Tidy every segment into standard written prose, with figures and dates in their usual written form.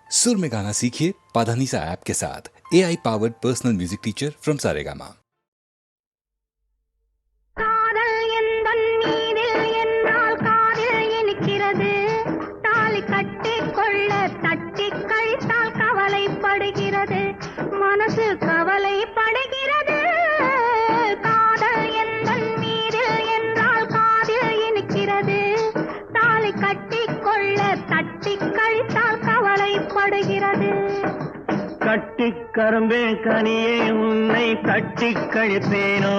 सुर में गाना सीखिए पाधानीसा ऐप के साथ। AI powered personal music teacher from Saregama. மனசு கவலைப்படுகிறது. காதல் எந்தன் மீதில் என்றால் காதில் இனிக்கிறது. தாலி கட்டிக்கொள்ள தட்டி கழித்தால் கவலைப்படுகிறது. கட்டிக் கரும்பே கனியே உன்னை தட்டிக் கழிப்பேனோ,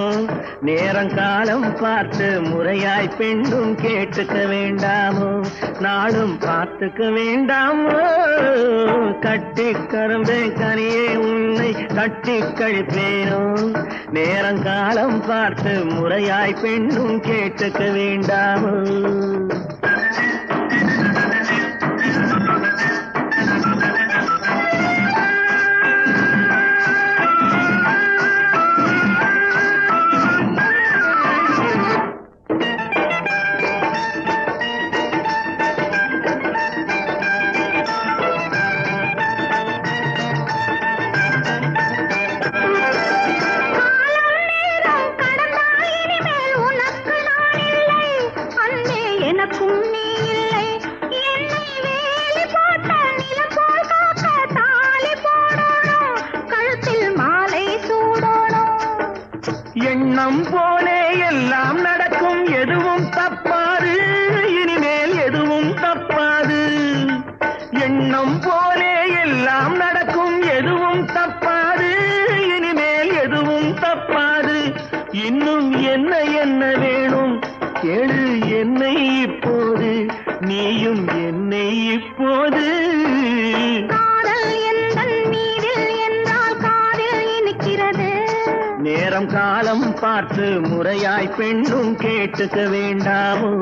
நேரங்காலம் பார்த்து முறையாய் பெண்ணும் கேட்டுக்க வேண்டாமோ, நாளும் பார்த்துக்க வேண்டாமோ. கட்டிக் கரும்பே கனியே உன்னை தட்டிக் கழிப்பேனோ, நேரங்காலம் பார்த்து முறையாய் பெண்ணும் கேட்டுக்க வேண்டாமோ. எண்ணம் போலே எல்லாம் நடக்கும், எதுவும் தப்பாது, இனிமேல் எதுவும் தப்பாது. எண்ணம் போலே எல்லாம் நடக்கும், எதுவும் தப்பாது, இனிமேல் எதுவும் தப்பாது. இன்னும் என்ன என்ன வேணும் கேளு என்னை இப்போது, நீயும் என்னை இப்போது. நேரம் காலம் பார்த்து முறையாய் பெண்ணும் கேட்டுக்க வேண்டாமோ.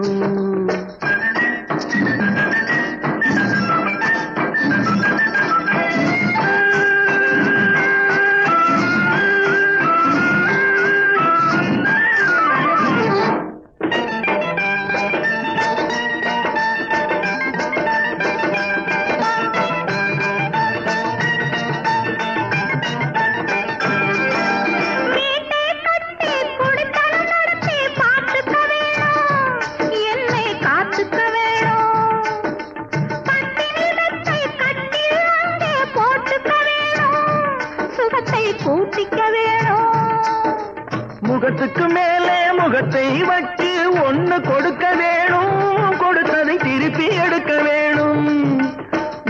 முகத்துக்கு மேலே முகத்தை வச்சு ஒன்னு கொடுக்க வேணும், கொடுத்ததை திருப்பி எடுக்க வேணும்.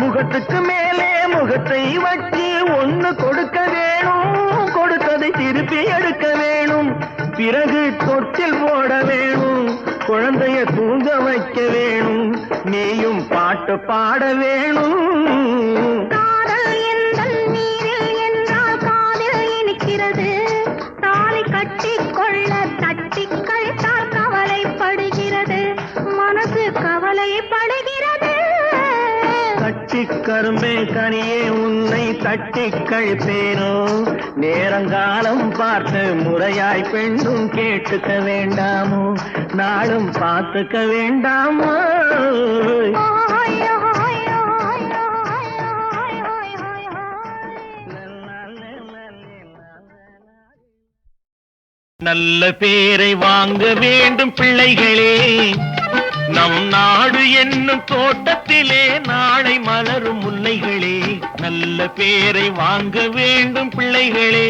முகத்துக்கு மேலே முகத்தை வச்சு ஒன்னு கொடுக்க வேணும், கொடுத்ததை திருப்பி எடுக்க வேணும். பிறகு தொட்டில் போட வேணும், குழந்தைய தூங்க வைக்க வேணும், நீயும் பாட்டு பாட வேணும். கட்டிக்கொள்ள தட்டி கழித்தால் கவலைப்படுகிறது, மனசு கவலைப்படுகிறது. கட்டிக் கரும்பே கனியே உன்னை தட்டிக் கழிப்பேனோ, நேரங்காலம் பார்த்து முறையாய் பெண்ணும் கேட்டுக்க வேண்டாமோ, நாளும் பார்த்துக்க வேண்டாமோ. நல்ல பேரை வாங்க வேண்டும் பிள்ளைகளே, நம் நாடு என்னும் தோட்டத்திலே நாளை மலரும் முல்லைகளே. நல்ல பேரை வாங்க வேண்டும் பிள்ளைகளே,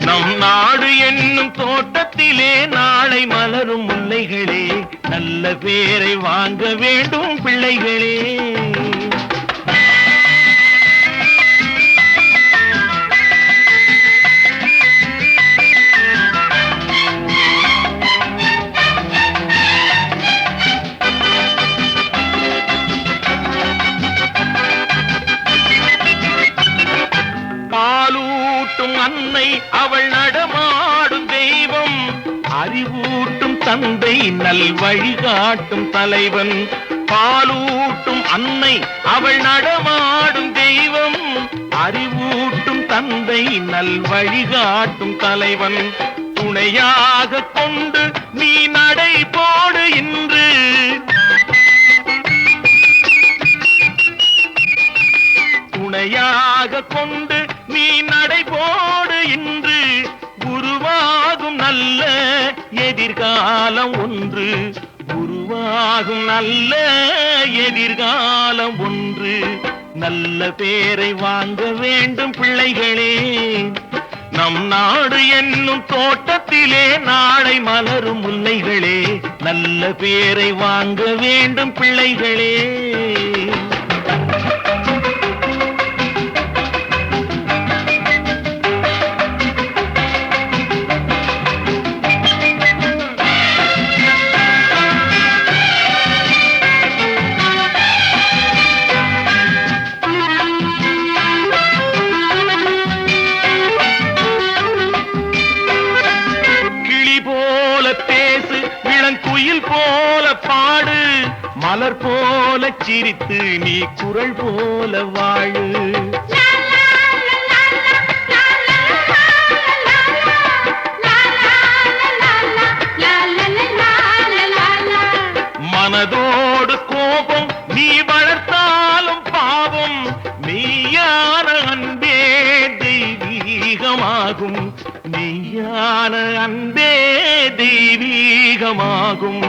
நம் நாடு என்னும் தோட்டத்திலே நாளை மலரும் முல்லைகளே. நல்ல பேரை வாங்க வேண்டும் பிள்ளைகளே. அன்னை அவள் நடமாடும் தெய்வம், அறிவூட்டும் தந்தை நல் வழிகாட்டும் தலைவன். பாலூட்டும் அன்னை அவள் நடமாடும் தெய்வம், அறிவூட்டும் தந்தை நல் வழிகாட்டும் தலைவன். துணையாக கொண்டு நீ நடை போடு இன்று, நிலையாக கொண்டு நீ நடைபோடு இன்று உருவாகும் நல்ல எதிர்காலம் ஒன்று, உருவாகும் நல்ல எதிர்காலம் ஒன்று. நல்ல பேரை வாங்க வேண்டும் பிள்ளைகளே, நம் நாடு என்னும் தோட்டத்திலே நாளை மலரும் முல்லைகளே. நல்ல பேரை வாங்க வேண்டும் பிள்ளைகளே. குயில் போல பாடு, மலர் போல சிரித்து நீ குரல் போல வாழு. மனதோடு கோபம் நீ வளர்த்தாலும் பாவம், மெய்யான அன்பே தெய்வீகமாகும், மெய்யான அன்பே தெய்வீகமாகும்.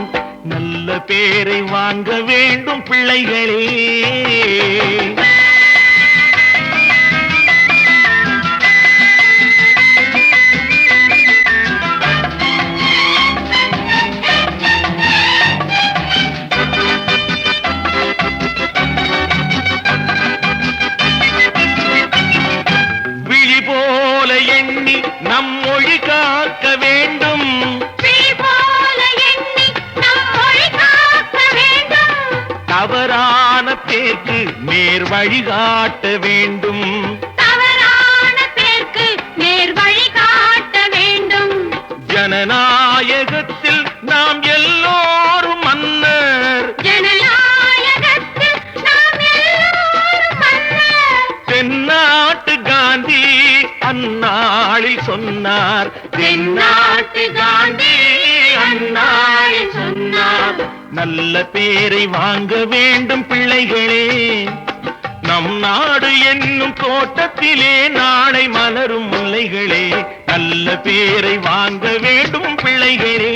நல்ல பேரை வாங்க வேண்டும் பிள்ளைகளே. விழி போல எண்ணி நம் மொழி காக்க வேண்டும், தவறான பேருக்கு நேர் வழிகாட்ட வேண்டும், தவறான பேருக்கு நேர் வழிகாட்ட வேண்டும். ஜனநாயகத்தில் நாம் எல்லோரும் மன்னர், ஜனநாயகத்தில் நாம் எல்லோரும் மன்னர். தென்னாட்டு காந்தி அந்நாளில் சொன்னார், தென்னாட்டு காந்தி அந்நாளில் சொன்னார். நல்ல பேரை வாங்க வேண்டும் பிள்ளைகளே, நம் நாடு என்னும் தோட்டத்திலே நாளை மலரும் முல்லைகளே. நல்ல பேரை வாங்க வேண்டும் பிள்ளைகளே.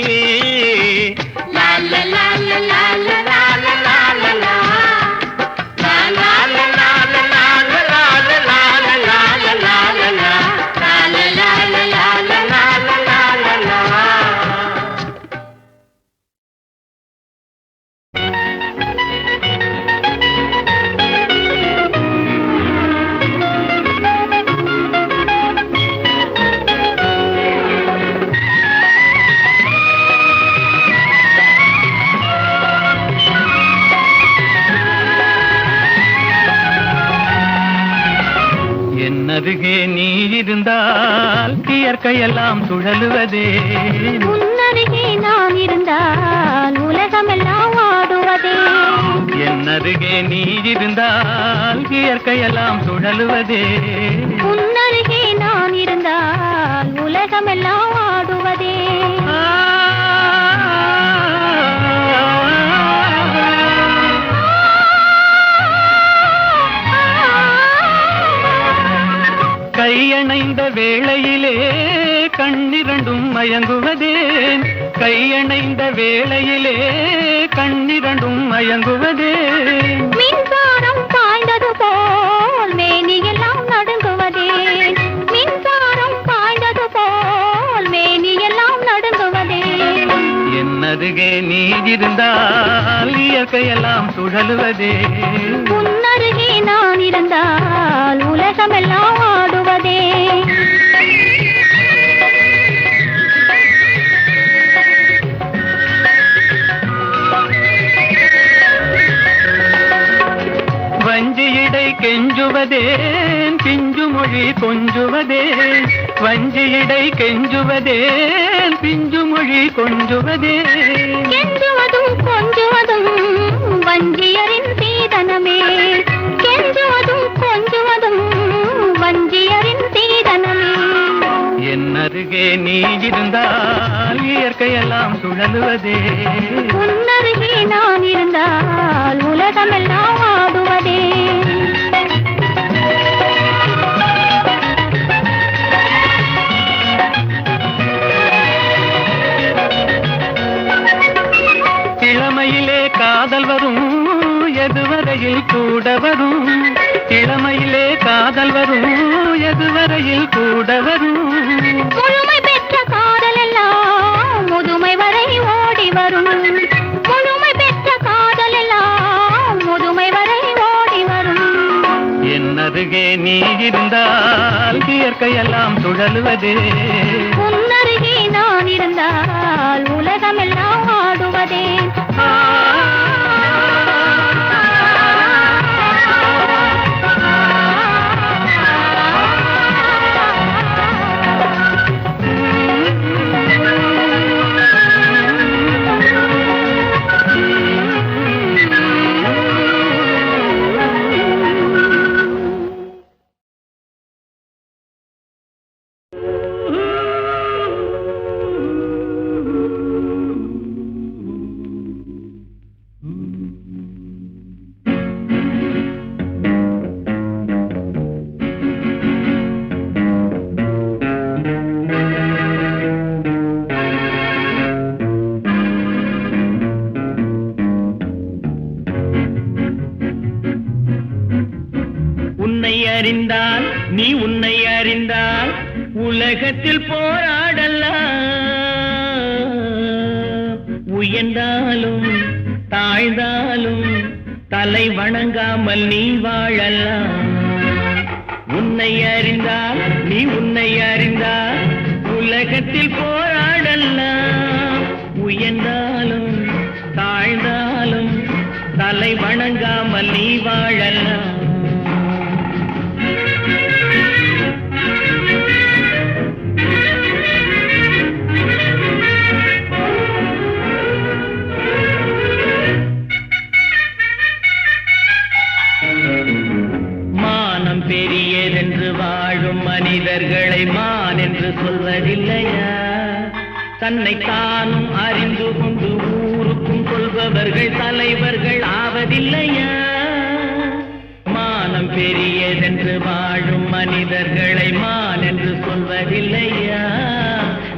அருகே நீ இருந்தால் இயற்கையெல்லாம் சுழலுவதே, உன்னருகே நான் இருந்தால் உலகமெல்லாம் ஆடுவதே. என் அருகே நீ இருந்தால் இயற்கையெல்லாம் சுழலுவதே, உன்னருகே நான் இருந்தால் உலகமெல்லாம் ஆடுவதே. கையணைந்த வேளையிலே கண்ணிரண்டும் மயங்குவதேன், கையணைந்த வேளையிலே கண்ணிரண்டும் மயங்குவதேன். மின்சாரம் பாய்ந்தது போல் மேனியெல்லாம் நடுங்குவதேன், மின்சாரம் பாய்ந்தது போல் மேனியெல்லாம் நடுங்குவதேன். என் அருகே நீ இருந்தால் இயற்கையெல்லாம் சுழலுவதே, உன்னருகே நான் இருந்தால் உலகமெல்லாம் ஆடுவதே. வஞ்சியிடை கெஞ்சுவதேன் பிஞ்சு மொழி கொஞ்சுவதேன், வஞ்சியிடை கெஞ்சுவதேன் பிஞ்சு மொழி கொஞ்சுவதேன். கெஞ்சுவதும் கொஞ்சுவதும் வஞ்சியரின் சீதனமே, கெஞ்சுவதும் கொஞ்சுவதும் வஞ்சியரின் சீதனமே. என் அருகே நீ இருந்தால் இயற்கையெல்லாம் சுழலுவதே, உன்னருகே நான் இருந்தால் உலகமெல்லாம் ஆடுவதே. வரும், இளமையிலே காதல் வரும், எதுவரையில் கூட வரும். முழுமை பெற்ற காதல் எல்லாம் முதுமை வரை ஓடி வரும். முழுமை பெற்ற காதல் எல்லாம் முதுமை வரை ஓடி வரும். என் அருகே நீ இருந்தால் இயற்கையெல்லாம் சுழலுவதே. உன்னருகே நான் இருந்தால் உலகமெல்லாம் ஆடுவதே. அறிந்தால் நீ உன்னை அறிந்தால் உலகத்தில் போராடலாம். உயர்ந்தாலும் தாழ்ந்தாலும் தலை வணங்காமல் நீ வாழலாம். உன்னை அறிந்தால் நீ உன்னை அறிந்தால் உலகத்தில் போராடலாம். உயர்ந்தாலும் தாழ்ந்தாலும் தலை வணங்காமல் நீ வாழலாம். பெரியதென்று வாழும் மனிதர்களை மான் என்று சொல்வதில்லையா? தன்னை தானும் அறிந்து கொண்டு ஊருக்கும் சொல்பவர்கள் தலைவர்கள் ஆவதில்லையா? மானம் பெரியதென்று வாழும் மனிதர்களை மான் என்று சொல்வதில்லையா?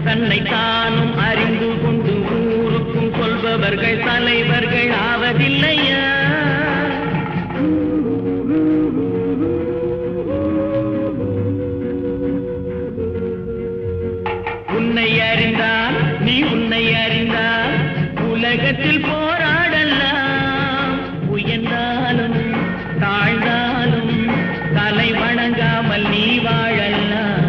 தன்னை தானும் அறிந்து கொண்டு ஊருக்கும் சொல்பவர்கள் தலைவர்கள் ஆவதில்லையா? உன்னை அறிந்தால் நீ உன்னை அறிந்தால் உலகத்தில் போராடலாம். உயர்ந்தாலும் தாழ்ந்தாலும் தலை வணங்காமல் நீ வாழலாம்.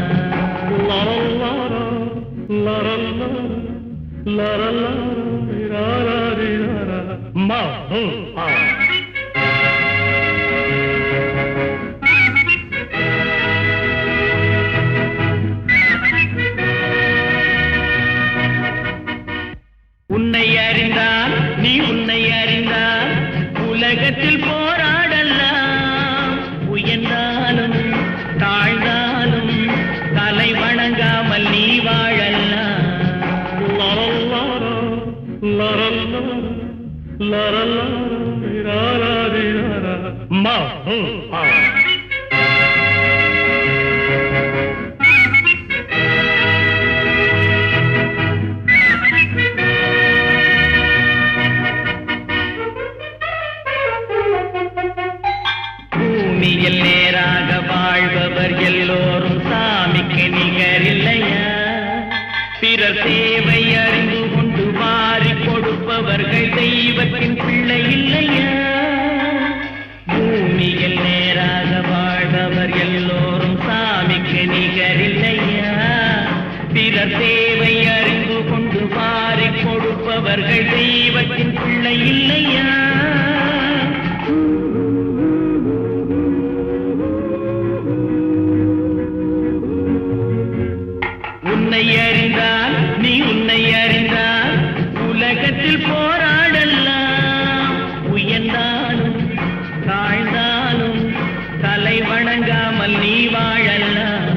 உன்னை அறிந்தால் நீ உன்னை அறிந்தால் உலகத்தில் போராடலாம். உயர்ந்தாலும் தாழ்ந்தாலும் தலை வணங்காமல் நீ வாழலாம். பூமியில் நேராக வாழ்பவர் எல்லோரும் சாமிக்கு நிகரில்லையா? பிறர் தேவை அறிந்து கொண்டு வாரி கொடுப்பவர்கள் தெய்வத்தின் பிள்ளை இல்லையா? பூமியில் நேராக வாழ்பவர் எல்லோரும் சாமிக்கு நிகரில்லையா? பிறர் தேவை அறிந்து கொண்டு வாரி கொடுப்பவர்கள் தெய்வத்தின் பிள்ளை இல்லையா? உன்னை அறிந்தால் நீ உன்னை அறிந்தால் உலகத்தில் போராடலாம். உயர்ந்தாலும் தாழ்ந்தாலும் தலை வணங்காமல் நீ வாழலாம்.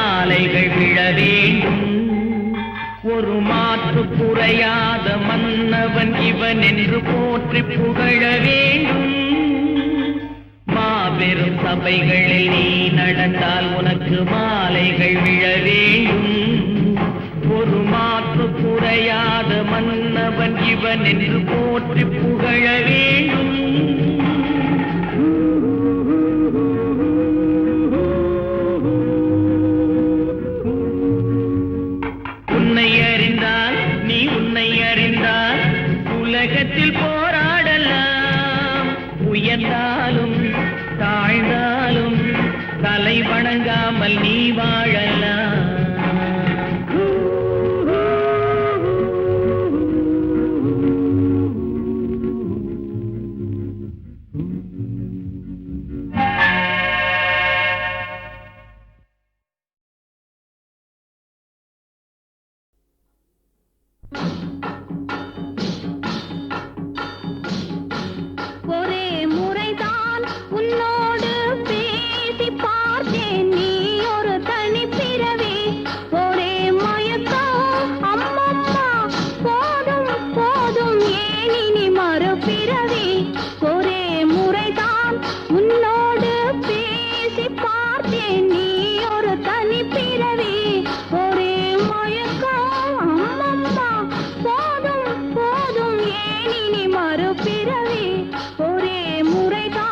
மாலைகள் விழ வேண்டும். ஒரு மாற்று குறையாத மன்னவன் இவன் என்று போற்றி புகழ வேண்டும். மாபெரும் சபைகளில் நீ நடந்தால் உனக்கு மாலைகள் விழ வேண்டும். ஒரு மாற்று குறையாத மன்னவன் இவன் என்று போற்றி புகழ வேண்டும். உன்னை அறிந்தால் நீ உன்னை அறிந்தால் உலகத்தில் போராடலாம். உயர்ந்தாலும் தாழ்ந்தாலும் தலை வணங்காமல் நீ வாழலாம். ஒரே முறைதான் உன்னோடு பேசி பார்த்தேன், நீ ஒரு தனிப்பிறவி. ஒரே மயக்கம் அம்மம்மா, போதும் போதும் ஏன் இனி மறுபிறவி. ஒரே முறைதான் உன்னோடு பேசி பார்த்தேன், நீ ஒரு தனிப்பிறவி. ஒரே மயக்கம் அம்மம்மா, போதும் போதும் ஏன் இனி மறுபிறவி. ஒரே முறைதான்.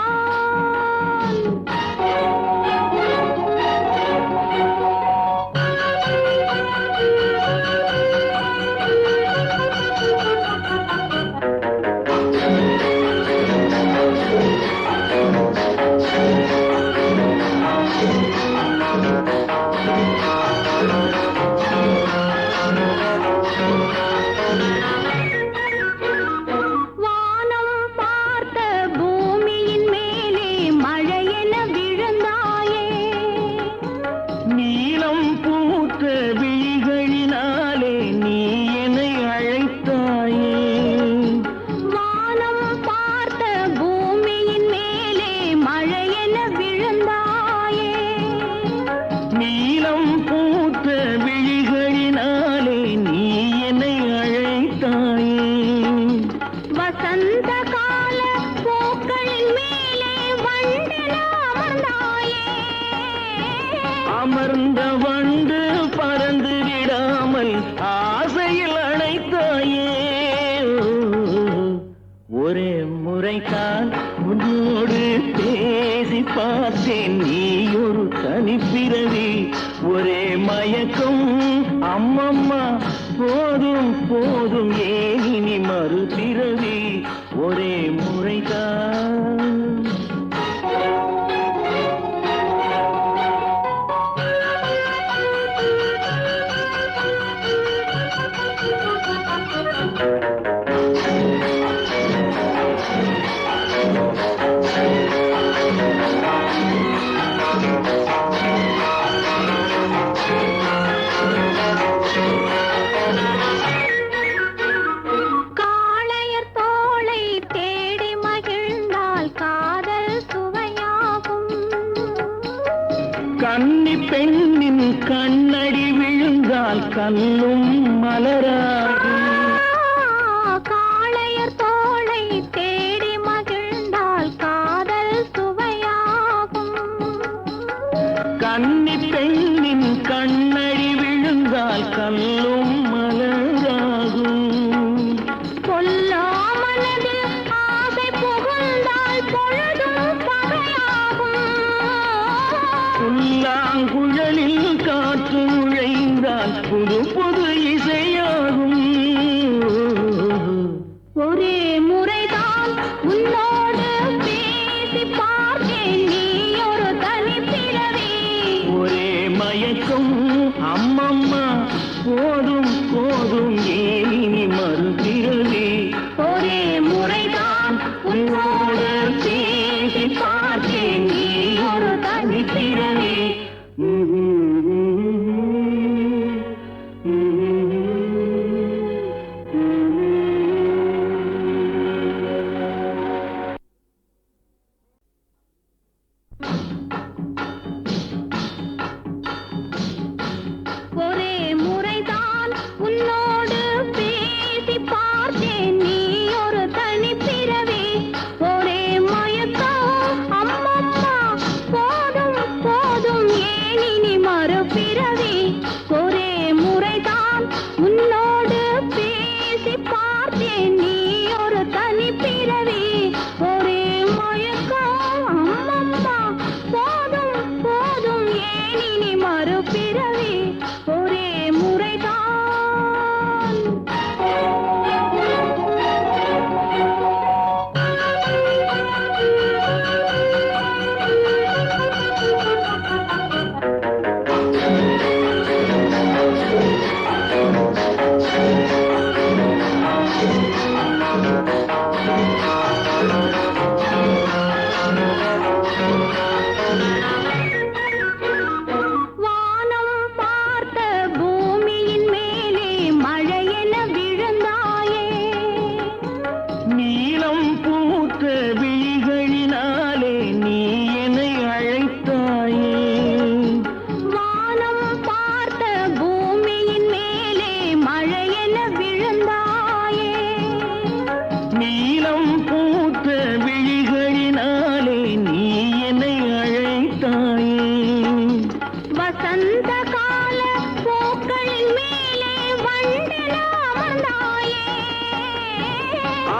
வானம் பார்த்த பூமியின் மேலே மழையென விழுந்தாயே. நீலம் பூத்த விழிகளினாலே நீ என்னை அழைத்தாயே. வானம் பார்த்த பூமியின் மேலே மழையென விழுந்தாயே. நீலம் பூத்த விழிகளினாலே நீ என்னை அழைத்தாயே. வசந்த கால பூக்களின் மேலே வண்டென அமர்ந்தாயே. அமர்ந்த வண்டு பறந்து விடாமல் ஆசையில் அணைத்தாயே. ஒரே முறைதான் உன்னோடு பேசி பார்த்தேன், நீ ஒரு தனிப்பிறவி. ஒரே மயக்கம் அம்மம்மா, போதும் போதும் ஏன் இனி மறுபிறவி. ஒரே முறைதான். காளையர் தோளை தேடி மகிழ்ந்தால் காதல் சுவையாகும். கன்னி பெண்ணின் கண்ணடி விழுந்தால் கல்லும் மலராகும். காளையர் தோளை தேடி மகிழ்ந்தால் காதல் சுவையாகும். கன்னி பெண்ணின் கண்ணடி விழுந்தால் கல்லும் மலராகும். பொல்லா மனதில் ஆசை புகுந்தால் பொழுதும் பகையாகும். புல்லாங்குழலில் காற்று நுழைந்தால் புது புது இசையாகும். ஒரே முறைதான் உன்னோடு பேசி பார்த்தேன், நீ ஒரு தனிப்பிறவி. ஒரே மயக்கம் அம்மம்மா, போதும் போதும் ஏன் இனி மறுபிறவி. ஒரே முறைதான் உன்னோடு பேசி பார்த்தேன், நீ ஒரு தனிப்பிறவி. ஒரே முறைதான் உன்னோடு பேசி பார்த்தேன், நீ ஒரு தனி பிறவி. ஒரே மயக்கம் அம்மம்மா, போதும் போதும் ஏன் இனி மறுபிறவி. ஒரே முறைதான்.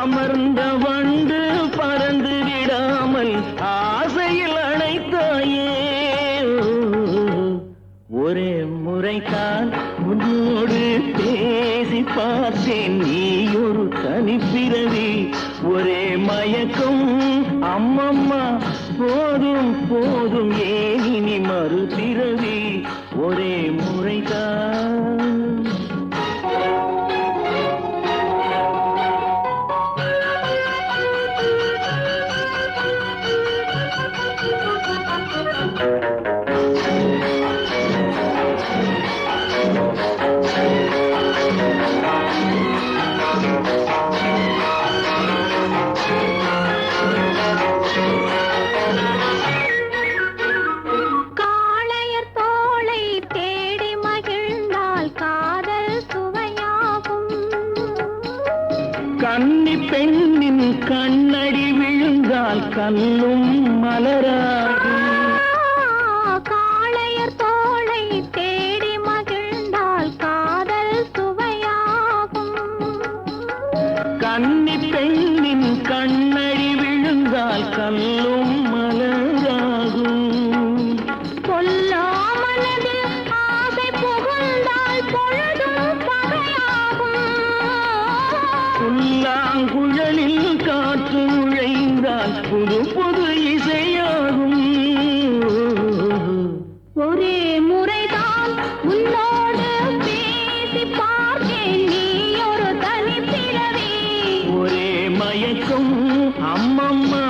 அமர்ந்த வண்டு பறந்து விடாமல் ஆசையில் அணைத்தாயே. ஒரே முறைதான் உன்னோடு பேசி பார்த்தேன், நீ ஒரு தனிப்பிறவி. ஒரே மயக்கம் அம்மம்மா, போதும் போதும் ஏன் இனி மறுபிறவி. ஒரே முறைதான். காளையர் தோளை தேடி மகிழ்ந்தால் காதல் சுவையாகும். கன்னி பெண்ணின் கண்ணடி விழுந்தால் கல்லும் மலராகும். காளையர் தோளை தேடி மகிழ்ந்தால் காதல் சுவையாகும். கன்னி பெண்ணின் கண்ணடி விழுந்தால் கல்லும் மலராகும். கொல்லா மனதில் ஆசை புகுந்தால் பொழுதும் பகையாகும். புல்லாங்குழலில் காற்று நுழைந்தால் புது புது இசையாகும். ஒரே முறைதான் உன்னோடு பேசி பார்த்தேன், நீ ஒரு தனி பிறவி. ஒரே மயக்கம் அம்மம்மா,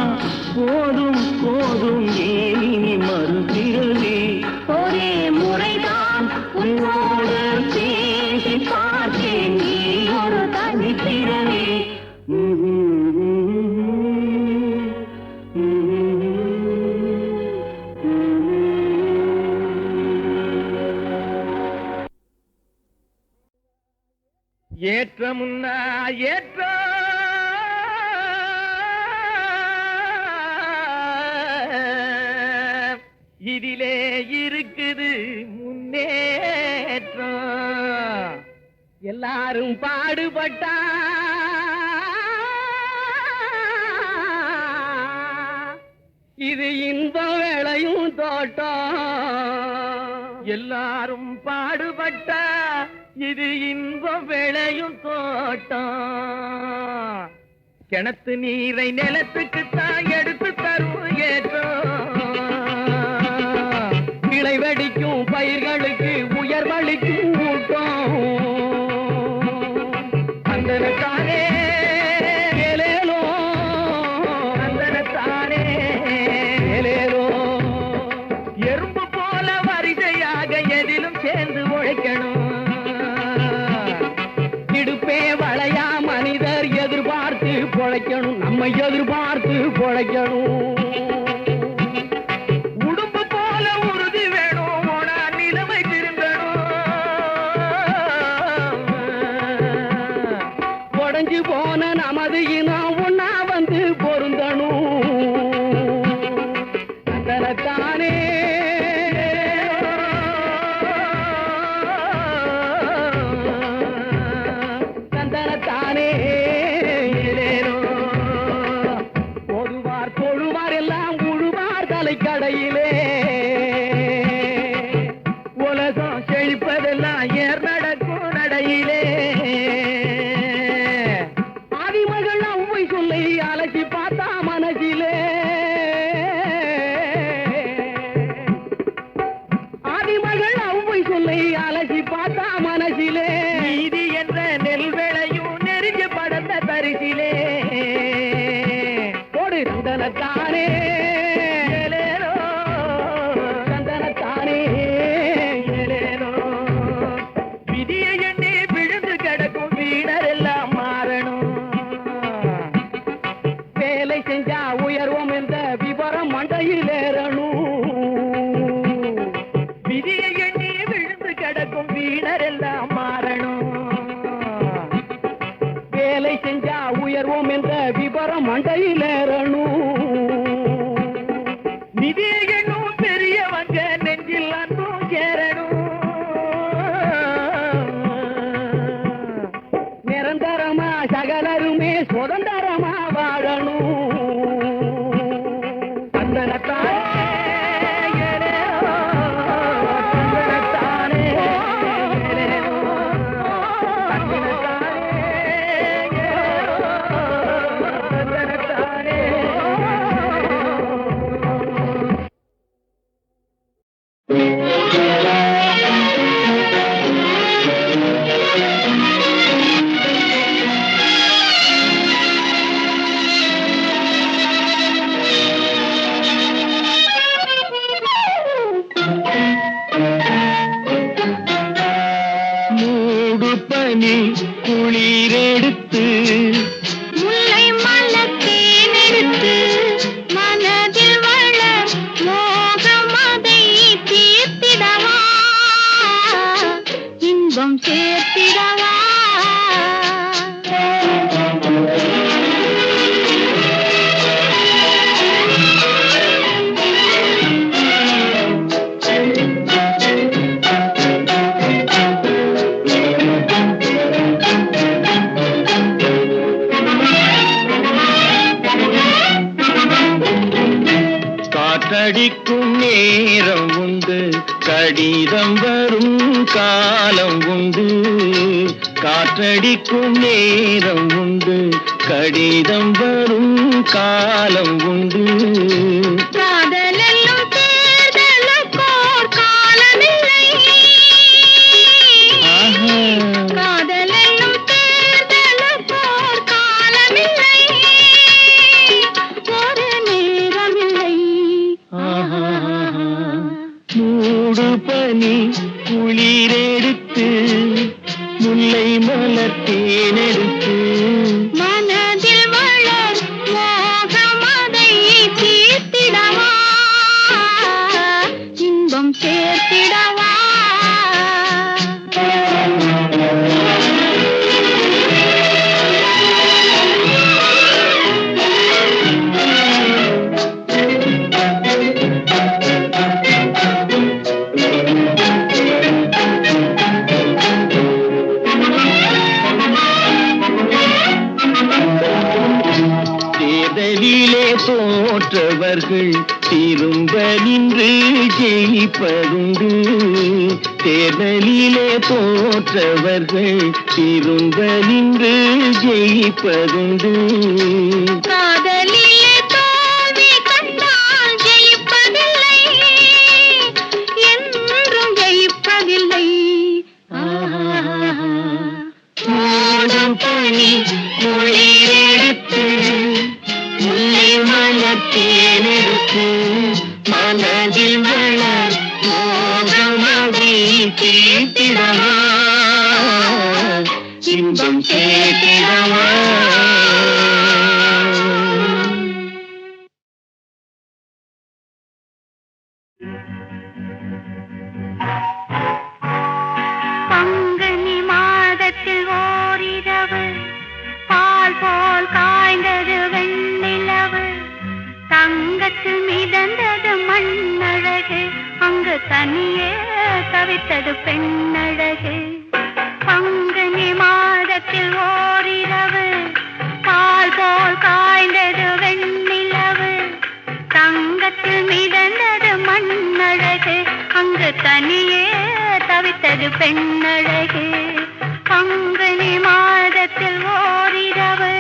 போதும் போதும் ஏன் இனி மறுபிறவி. ஒரே முறைதான் உன்னோடு பேசி பார்த்தேன், நீ ஒரு தனி பிறவி. ஏற்ற முன்னா ஏற்ற இதிலே இருக்குது முன்னேற்றம். எல்லாரும் பாடுபட்டா இது இன்பம் விளையும் தோட்டம். எல்லாரும் பாடுபட்டா இது இன்பம் விளையும் தோட்டம். கிணத்து நீரை நிலத்துக்கு தான் எடுத்து தரும் ஏற்றம். கிளை வெடிக்கும் பயிர்களுக்கு உயர்வளிக்கும் ஊட்டம். அந்தனத்தானே ஏலேலோ, அந்தனத்தானே ஏலேலோ. எறும்பு போல வரிசையாக எதிலும் சேர்ந்து உழைக்கணும். இடுப்பே வளையா மனிதர் எதிர்பார்த்து பொழைக்கணும், நம்மை எதிர்பார்த்து பொழைக்கணும். உடும்பு போல உறுதி வேணும், ஓனா நிலைமை திரும்பணும். உடைஞ்சு போன நமது இனம் ஒன்னா வந்து பொருந்தணும். தனத்தானே கடையிலே உலகம் செழிப்பதெல்லாம் ஏர் நடக்கும் நடையிலே ஆதிமகள் அவ்வை சொல்லை அலசி பார்த்தா மனசிலே ஆதிமகள் அவ்வை சொல்லை அலசி பார்த்தா மனசிலே நீதி என்ற நெல் விளையும் நெருங்கி படந்த பரிசிலே ஒரு சந்தனத்தானே ஏலேலோ, சந்தனத்தானே ஏலேலோ. விதியை எண்ணி விழுந்து கிடக்கும் வீணர் எல்லாம் மாறணும். வேலை செஞ்சா உயர்வோம் என்ற விவரம் மண்டையில் ஏறணும். விதியை எண்ணி விழுந்து கிடக்கும் வீணர் எல்லாம் மாறணும். வேலை செஞ்சா உயர்வோம் என்ற விவரம் மண்டையில் ஏறணும். நிதியை எண்ணும் பெரியவங்க நெஞ்சில் அன்பும் சேரணும். நிரந்தரமா சகலருமே சுதந்திரமா வாழணும். சந்தனத்தானே ஏலேலோ, சந்தனத்தானே ஏலேலோ, சந்தனத்தானே ஏலேலோ, சந்தனத்தானே. மூடு பனி குளிரெடுத்து முல்லை மலத்தேன் எடுத்து மனதில் வளர் மோகம் அதை தீர்த்திடவா இன்பம் சேர்த்திடவா காற்றடிக்கும் நேரம் உண்டு, கடிதம் வரும் காலம் உண்டு. காற்றடிக்கும் நேரம் உண்டு, கடிதம் வரும் காலம் உண்டு. காதலெல்லும் தேர்தலுக்கோர் காலமில்லை. ஆஹா. காதலெல்லும் தேர்தலுக்கோர் காலமில்லை. ஒரு நேரமில்லை. மூடு பனி குளிரெடுத்து முல்லை மலர் தேனெடுத்து மனதில் வளர் மோகம் அதை தீர்த்திடவா இன்பம் சேர்த்திடவா தேர்தலிலே தோற்றவர்கள் திரும்ப நின்று ஜெயிப்பதுண்டு. தேர்தலிலே தோற்றவர்கள் திரும்ப நின்று ஜெயிப்பதுண்டு. காதலிலே தோல்வி கண்டால் ஜெயிப்பதில்லை என்றும் ஜெயிப்பதில்லை மூடு பனி குளிரெடுத்து முல்லை மலர் தேனெடுத்து மனதில் வளர் மோகமதை தீர்த்திடவா இன்பம் சேர்த்திடவா. பங்குனி மாதத்தில் ஓரிரவு பால் போல் காய்ந்தது வெண்ணிலவு தங்கத்தில் மிதந்தது மண்ணழகு அங்கு தனியே தவித்தது பெண்ணழகு பங்குனி மாதத்தில் ஓரிரவு பால் போல் காய்ந்தது வெண்ணிலவு தங்கத்தில் மிதந்த தவித்தது பெண்ணழகு பங்குனி மாதத்தில் ஓரிரவு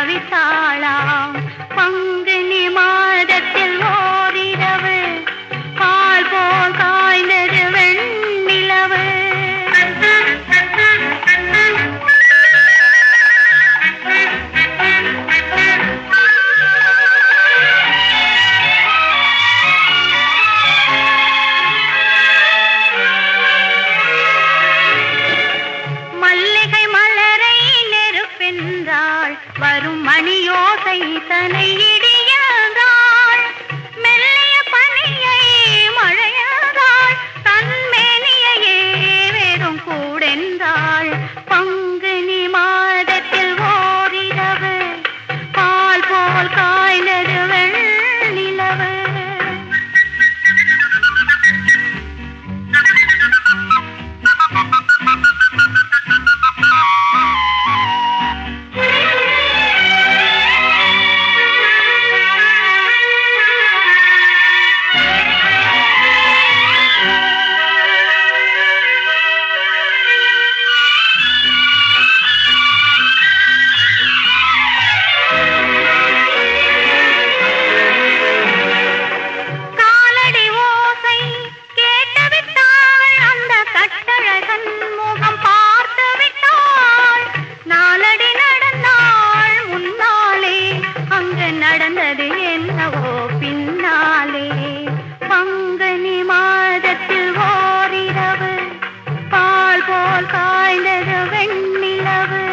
தவித்தாளாம் பங்குனி மாதத்தில் ஓரிரவு பால் போல் காய்ந்தது வெண்ணிலவு மல்லிகை மலரை நெருப்பென்றாள் வரும் மணியோசை தனை இடியாள் மெல்லிய பனியை மழையாள் தன்மேனியையே வெறும் கூடென்றாள் பங்குனி மாதத்தில் ஓரிரவு பால் போல் காய்ந்தது வெண்ணிலவு நடந்தது என்னவோ பின்னாலே பங்குனி மாதத்தில் ஓரிரவு பால் போல் காய்ந்தது வெண்ணிலவு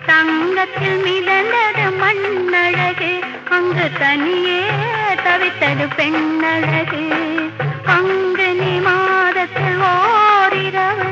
தங்கத்தில் மிதந்தது மண்ணழகு அங்கு தனியே தவித்தது பெண்ணழகு பங்குனி மாதத்தில் ஓரிரவு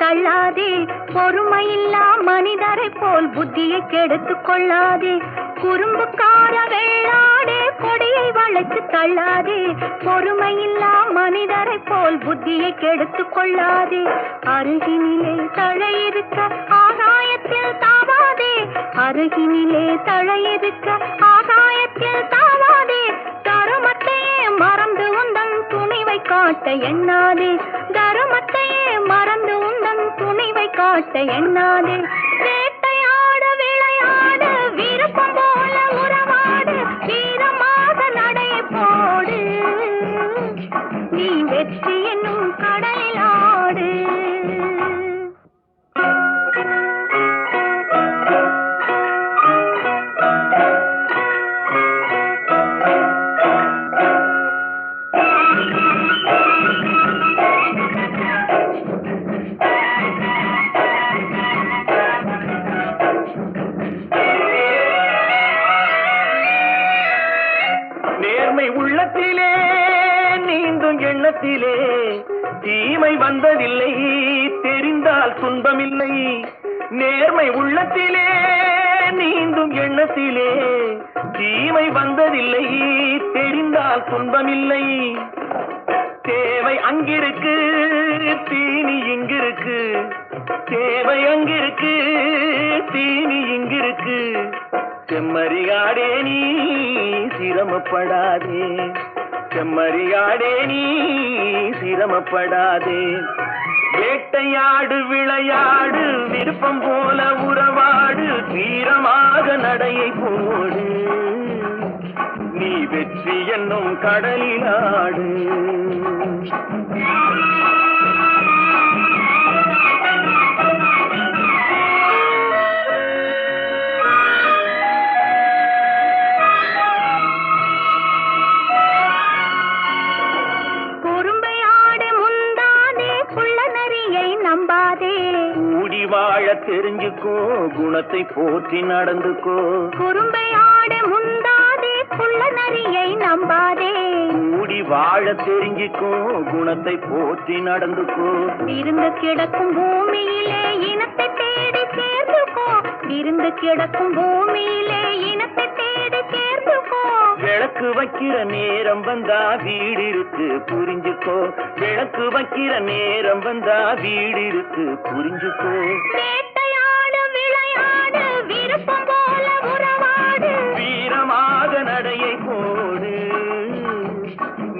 தள்ளாதே பொறுமையில்லா மனிதரை போல் புத்தியை கெடுத்துக் கொள்ளாதே குறும்புக்கார வெள்ளாடே கொடியை வளைச்சு தள்ளாதே பொறுமையில்லா மனிதரை போல் புத்தியை கெடுத்துக் கொள்ளாதே அருகினிலே தழையிருக்க ஆகாயத்தில் தாவாதே அருகினிலே தழையிருக்க ஆகாயத்தில் தாவாதே தருமத்தையே மறந்து உந்தன் துணிவை காட்ட எண்ணாதே தருமத்தையே மறந்து உந்தன் துணிவை காட்ட எண்ணாதே வேட்டையாட விளையாடு விருப்பம் போல உறவாடு வீரமாக நடை போடு நீ வெற்றி என்னும் கடலில் ஆடு எண்ணத்திலே தீமை வந்ததில்லை, தெரிந்தால் துன்பமில்லை. நேர்மை உள்ளத்திலே நீந்தும் எண்ணத்திலே தீமை வந்ததில்லை, தெரிந்தால் துன்பமில்லை. தேவை அங்கிருக்கு, தீனி இங்கிருக்கு. தேவை அங்கிருக்கு, தீனி இங்கிருக்கு. செம்மறியாடே நீ சிரமப்படாதே, செம்மறியாடே நீ சிரமப்படாதே. வேட்டையாடு விளையாடு, விருப்பம் போல உறவாடு, வீரமாக நடையை போடு. நீ வெற்றி என்னும் கடலிலாடு. வாழ தெரிஞ்சுக்கோ, குணத்தை போற்றி நடந்துக்கோ. குறும்பையாடு முந்தாதே, குள்ள நரியை நம்பாதே. கூடி வாழ தெரிஞ்சுக்கோ, குணத்தை போற்றி நடந்துக்கோ. இருந்து கிடக்கும் பூமியிலே இனத்தை தேடி சேர்ந்துக்கோ, இருந்து கிடக்கும் பூமியிலே இனத்தை தேடி சேர்ந்துக்கோ. விளக்கு வைக்கிற நேரம் வந்தா வீடு இருக்கு புரிஞ்சுக்கோ, விளக்கு வைக்கிற நேரம் வந்தா வீடு இருக்கு புரிஞ்சுக்கோ. வேட்டையாடு விளையாடு, விருப்பம் போல உறவாடு, வீரமாக நடையை போடு.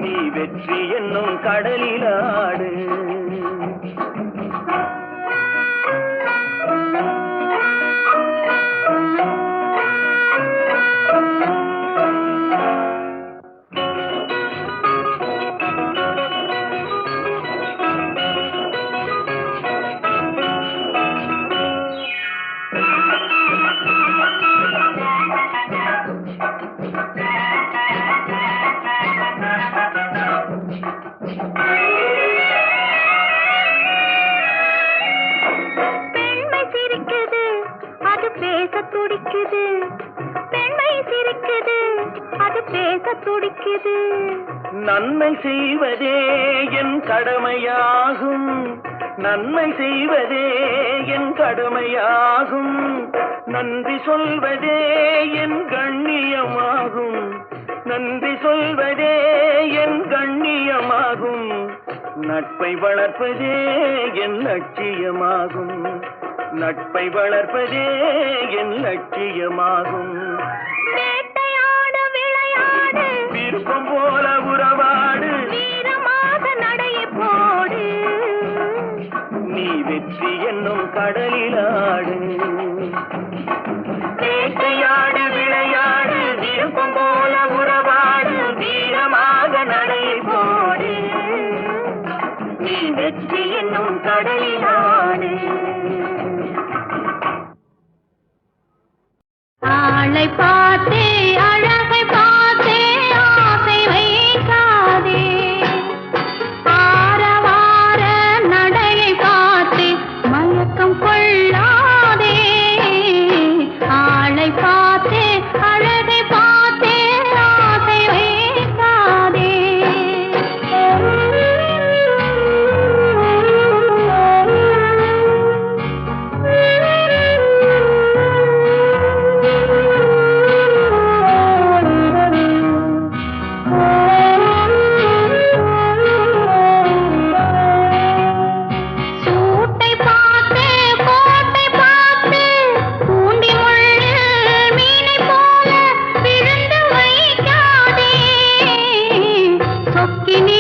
நீ வெற்றி என்னும் கடலிலாடு. துடிக்குது, பெண்மை சிரிக்குது, அது பேச துடிக்குது. நன்மை செய்வதே என் கடமையாகும், நன்மை செய்வதே என் கடமையாகும். நன்றி சொல்வதே என் கண்ணியமாகும், நன்றி சொல்வதே என் கண்ணியமாகும். நட்பை வளர்ப்பதே என் லட்சியமாகும், நட்பை வளர்ப்பதே என் லட்சியமாகும். வேட்டையாடு விளையாடு, விருப்பம் போல உறவாடு, வீரமாக நடையை போடு. நீ வெற்றி என்னும் கடலிலாடு. வேட்டையாடு விளையாடு, விருப்பம் போல உறவாடு, வீரமாக நடையை போடு. நீ வெற்றி என்னும் கடலிலாடு. ஆளை பார்த்தே அழகை பார்த்தே ஆசை வைக்காதே, ஆரவார நடையை பார்த்தே மயக்கம் கொள்ளாதே. ஆளை பார்த்தே அழகை பார்த்தே ஆசை வைக்காதே. சொக்கினி